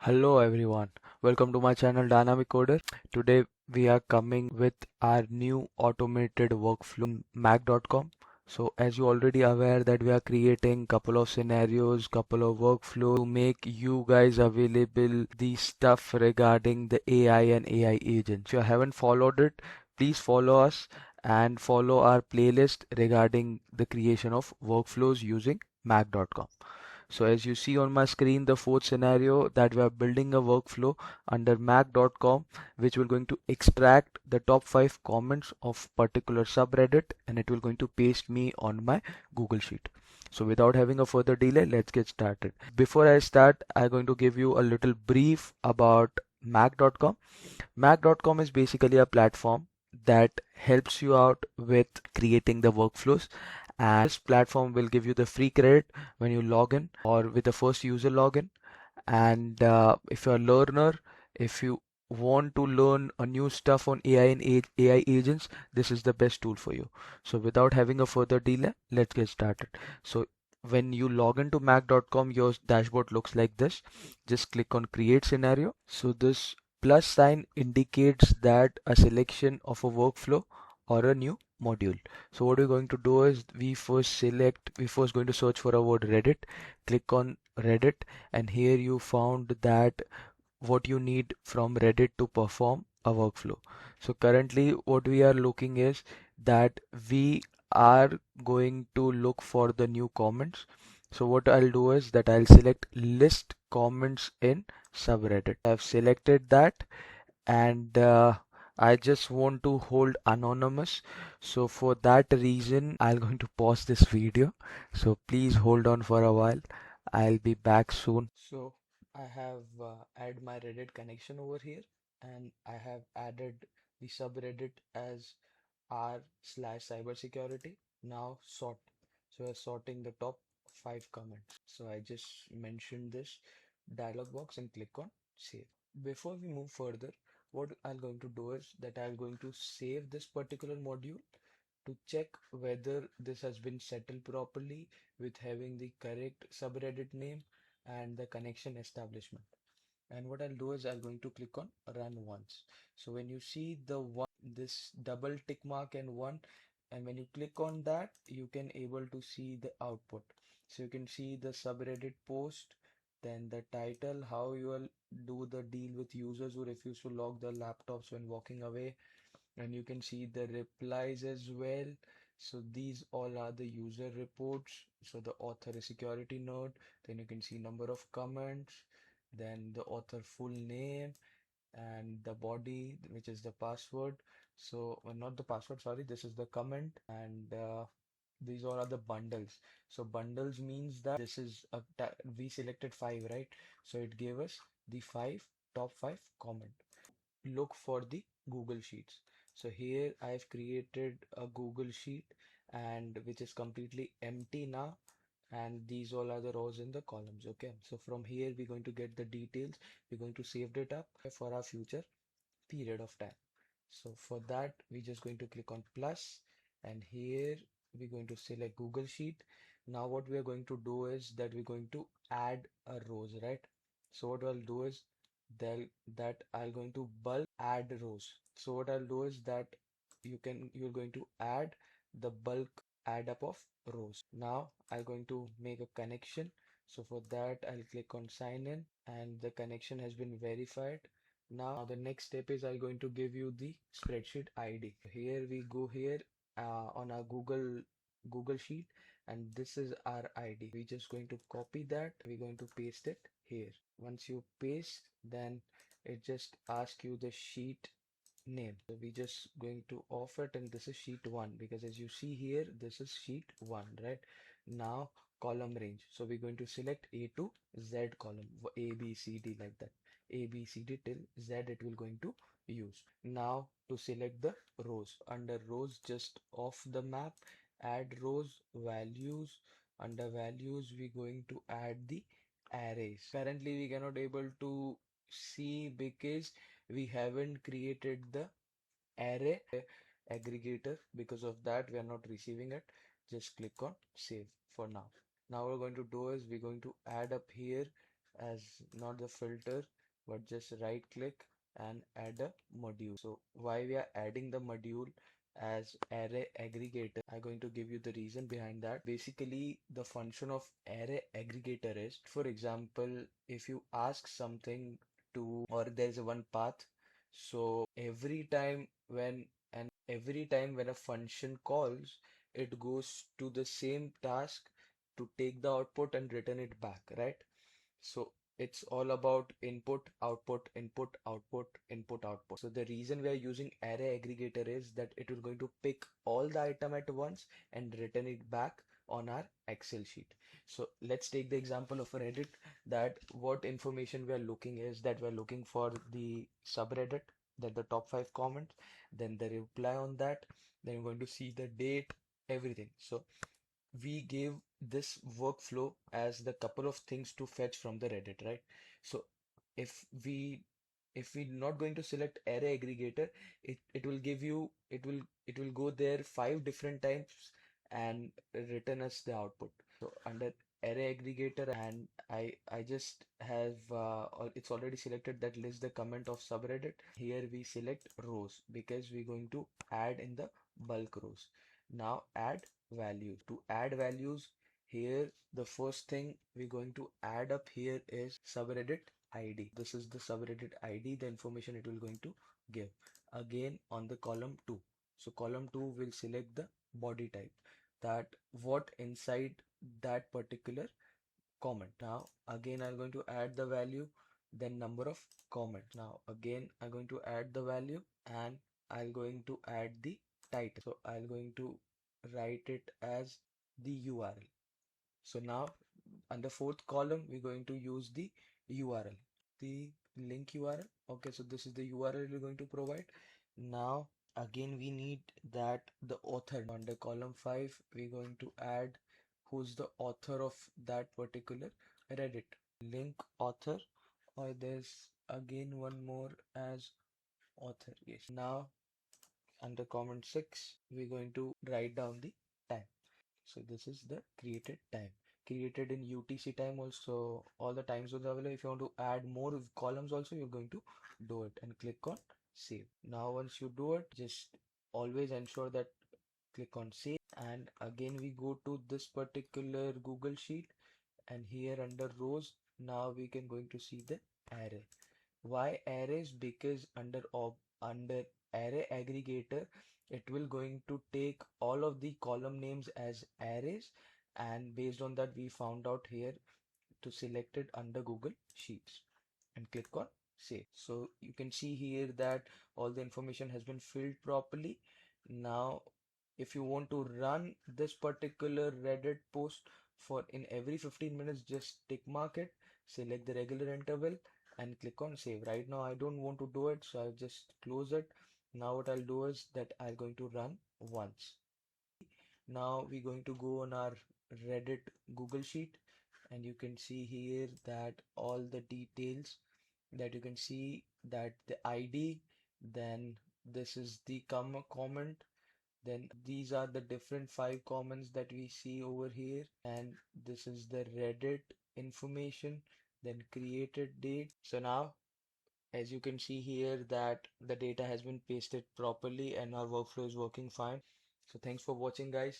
Hello everyone, welcome to my channel Dynamic Coder. Today we are coming with our new automated workflow in mac.com. So as you already aware that we are creating couple of scenarios, couple of workflow to make you guys available the stuff regarding the AI and AI agents. If you haven't followed it, please follow us and follow our playlist regarding the creation of workflows using mac.com. So as you see on my screen, the fourth scenario that we are building a workflow under mac.com, which will going to extract the top 5 comments of particular subreddit and it will going to paste me on my Google Sheet. So without having a further delay, let's get started. Before I start, I'm going to give you a little brief about mac.com. Mac.com is basically a platform that helps you out with creating the workflows, and this platform will give you the free credit when you log in or with the first user login. And if you're a learner, if you want to learn a new stuff on AI and AI agents, this is the best tool for you. So without having a further delay, let's get started. So when you log into mac.com, your dashboard looks like this. Just click on create scenario. So this plus sign indicates that a selection of a workflow or a new module. So what we're going to do is we first going to search for a word Reddit. Click on Reddit, and here you found that what you need from Reddit to perform a workflow. So currently what we are looking is that we are going to look for the new comments. So what I'll do is that I'll select list comments in subreddit. I've selected that, and I just want to hold anonymous. So for that reason, I'm going to pause this video. So please hold on for a while. I'll be back soon. So I have added my Reddit connection over here, and I have added the subreddit as r/cybersecurity. Now sort. So we're sorting the top 5 comments. So I just mentioned this dialog box and click on save. Before we move further, what I'm going to do is that I'm going to save this particular module to check whether this has been settled properly with having the correct subreddit name and the connection establishment. And what I'll do is I'm going to click on run once. So when you see the one, this double tick mark and one, and when you click on that, you can able to see the output. So you can see the subreddit post, then the title, how you will do the deal with users who refuse to lock their laptops when walking away, and you can see the replies as well. So these all are the user reports. So the author is security node, then you can see number of comments, then the author full name, and the body, which is the password. So not the password, sorry, this is the comment. And these all are the bundles. So bundles means that this is we selected 5, right? So it gave us the top 5 comment. Look for the Google Sheets. So here I've created a Google Sheet, and which is completely empty now, and these all are the rows in the columns. Okay, so from here we're going to get the details. We're going to save it up for our future period of time. So for that we're just going to click on plus, and here we're going to select Google Sheet. Now what we are going to do is that we're going to add a rows, right? So what I'll do is that I'm going to bulk add rows. So what I'll do is that you're going to add the bulk add up of rows. Now I'm going to make a connection. So for that I'll click on sign in, and the connection has been verified. Now the next step is I'm going to give you the spreadsheet ID. Here we go here on our Google Sheet, and this is our ID. We're just going to copy that. We're going to paste it here. Once you paste, then it just asks you the sheet name. So we just going to off it, and this is sheet 1, because as you see here, this is sheet 1, right? Now column range. So we're going to select A to Z column, A, B, C, D, like that. A, B, C, D till Z it will going to use. Now to select the rows. Under rows, just off the map, add rows, values. Under values, we're going to add the arrays. Currently we cannot able to see because we haven't created the array aggregator. Because of that we are not receiving it. Just click on save for now. Now we're going to do is we're going to add up here as not the filter, but just right click and add a module. So why we are adding the module as array aggregator, I'm going to give you the reason behind that. Basically, the function of array aggregator is, for example, if you ask something to, or there's a one path, so every time when a function calls, it goes to the same task to take the output and return it back, right? So it's all about input, output, input, output, input, output. So the reason we are using array aggregator is that it will going to pick all the item at once and return it back on our Excel sheet. So let's take the example of a Reddit, that what information we are looking is that we are looking for the subreddit, that the top 5 comments, then the reply on that, then we're going to see the date, everything. So we gave this workflow as the couple of things to fetch from the Reddit, right? So if we if we not going to select array aggregator, it will give you it will go there 5 different times and return us the output. So under array aggregator, and I just have it's already selected that list the comment of subreddit. Here we select rows because we're going to add in the bulk rows. Now add values. To add values, here the first thing we're going to add up here is subreddit ID. This is the subreddit ID, the information it will going to give. Again on the column 2. So column 2 will select the body type, that what inside that particular comment. Now again I'm going to add the value, then number of comments. Now again I'm going to add the value and I'm going to add the title. So I'm going to write it as the URL. So now under fourth column we're going to use the URL, the link URL. Okay, so this is the URL we're going to provide. Now again we need that the author. Under column 5 we're going to add who's the author of that particular Reddit, link author, or there's again one more as author. Yes. Now under comment 6 we're going to write down the time. So this is the created time, created in UTC time. Also all the time zones available. If you want to add more columns also, you're going to do it and click on save. Now once you do it, just always ensure that click on save, and again we go to this particular Google sheet, and here under rows now we can going to see the array. Why arrays? Because under array aggregator, it will going to take all of the column names as arrays, and based on that we found out here to select it under Google Sheets and click on save. So you can see here that all the information has been filled properly. Now if you want to run this particular Reddit post for in every 15 minutes, just tick mark it, select the regular interval and click on save. Right now I don't want to do it, so I'll just close it. Now what I'll do is that I'm going to run once. Now we're going to go on our Reddit Google Sheet, and you can see here that all the details, that you can see that the ID, then this is the comment, then these are the different 5 comments that we see over here, and this is the Reddit information, then created date. So now as you can see here that the data has been pasted properly and our workflow is working fine. So thanks for watching, guys.